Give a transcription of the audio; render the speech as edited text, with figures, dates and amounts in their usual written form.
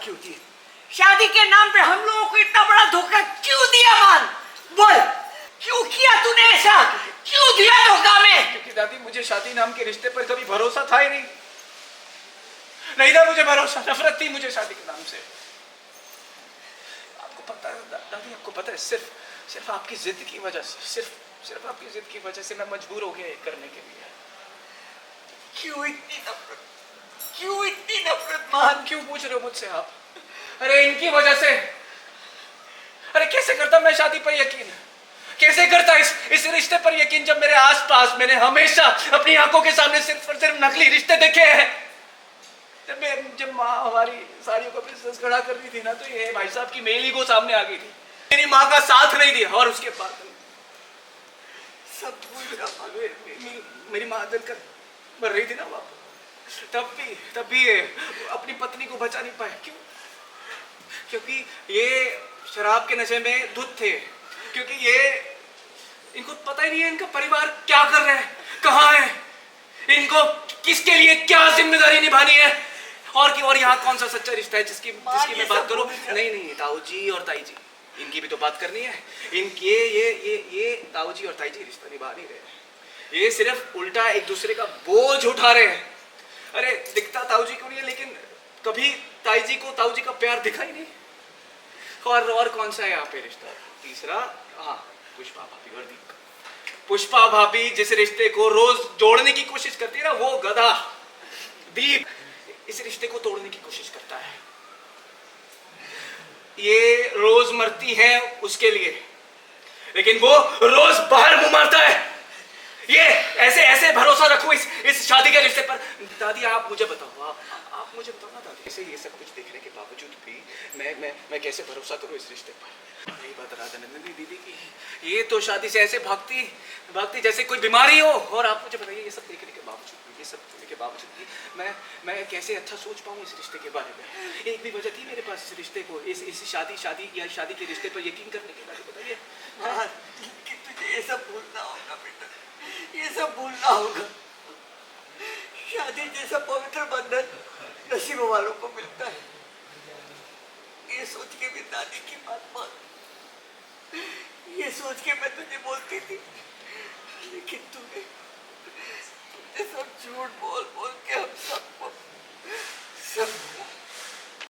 क्यों दी? शादी के नाम पे हम लोगों को इतना बड़ा धोखा क्यों दिया? मान बोल, क्यों किया तूने ऐसा? क्यों दिया धोखा में? क्योंकि दादी मुझे शादी नाम के रिश्ते पर कभी भरोसा था ही नहीं। नहीं था मुझे भरोसा, नफरत थी मुझे शादी के नाम से। आपको पता है दादी, आपको पता है सिर्फ आपकी जिद की वजह से, सिर्फ आपकी जिद की वजह से मैं मजबूर हो गया ये करने के लिए। क्यों इतनी नफरत? क्यों इतनी नफरत मान? क्यों पूछ रहे हो मुझसे आप? अरे इनकी वजह से। अरे कैसे करता मैं शादी पर यकीन? कैसे करता इस रिश्ते पर यकीन जब मेरे आसपास मैंने हमेशा अपनी आंखों के सामने सिर्फ और सिर्फ नकली रिश्ते देखे हैं। जब माँ हमारी साड़ियों का बिजनेस खड़ा कर रही थी ना, तो ये भाई साहब की मेल ईगो सामने आ गई थी। मेरी माँ का साथ नहीं दिया और उसके बाद सब मेरी माँ दिल कर मर रही थी ना बाप, तब भी ये अपनी पत्नी को बचा नहीं पाए। क्यों? क्योंकि ये शराब के नशे में धुत थे। क्योंकि ये इनको पता ही नहीं है इनका परिवार क्या कर रहा है, कहाँ है, इनको किसके लिए क्या जिम्मेदारी निभानी है, और यहाँ कौन सा सच्चा रिश्ता है जिसकी मैं बात करूं? नहीं, ताऊ जी और ताई जी, इनकी भी तो बात करनी है। इनके ये ताऊ जी और ताई जी रिश्ता निभा नहीं रहे, ये सिर्फ उल्टा एक दूसरे का बोझ उठा रहे हैं। अरे दिखता ताऊ जी को नहीं है, लेकिन कभी ताई जी को ताऊ जी का प्यार दिखा ही नहीं। और कौन सा है यहाँ पे रिश्ता? तीसरा, हाँ, पुष्पा भाभी और दीप। पुष्पा भाभी जिस रिश्ते को रोज जोड़ने की कोशिश करती है ना, वो गधा दीप इस रिश्ते को तोड़ने की कोशिश करता है। ये रोज मरती है उसके लिए, लेकिन वो रोज बाहर मुंह मारता है। ये ऐसे भरोसा रखो इस शादी के रिश्ते पर। दादी आप मुझे बताओ, आप मुझे बताओ ना दादी, ऐसे ये सब कुछ देखने के बावजूद भी मैं कैसे भरोसा करूं इस रिश्ते पर? यही बात राधा नंदिनी दीदी की, ये तो शादी से ऐसे भागती जैसे कोई बीमारी हो। और आप मुझे बताइए, ये सब देखने के बावजूद भी मैं कैसे अच्छा सोच पाऊँ इस रिश्ते के बारे में? एक भी वजह थी मेरे पास इस रिश्ते को, इस शादी के रिश्ते पर यकीन करने के बारे में बताइए। हाँ, कि तुझे ये सब भूलना होगा बेटा, ये सब भूलना होगा। शादी जैसा पवित्र बंधन नसीब वालों को मिलता है। ये सोच के भी दादी की बात मान, ये सोच के मैं तुझे बोलती थी, लेकिन तूने सब झूठ बोल के हम सबको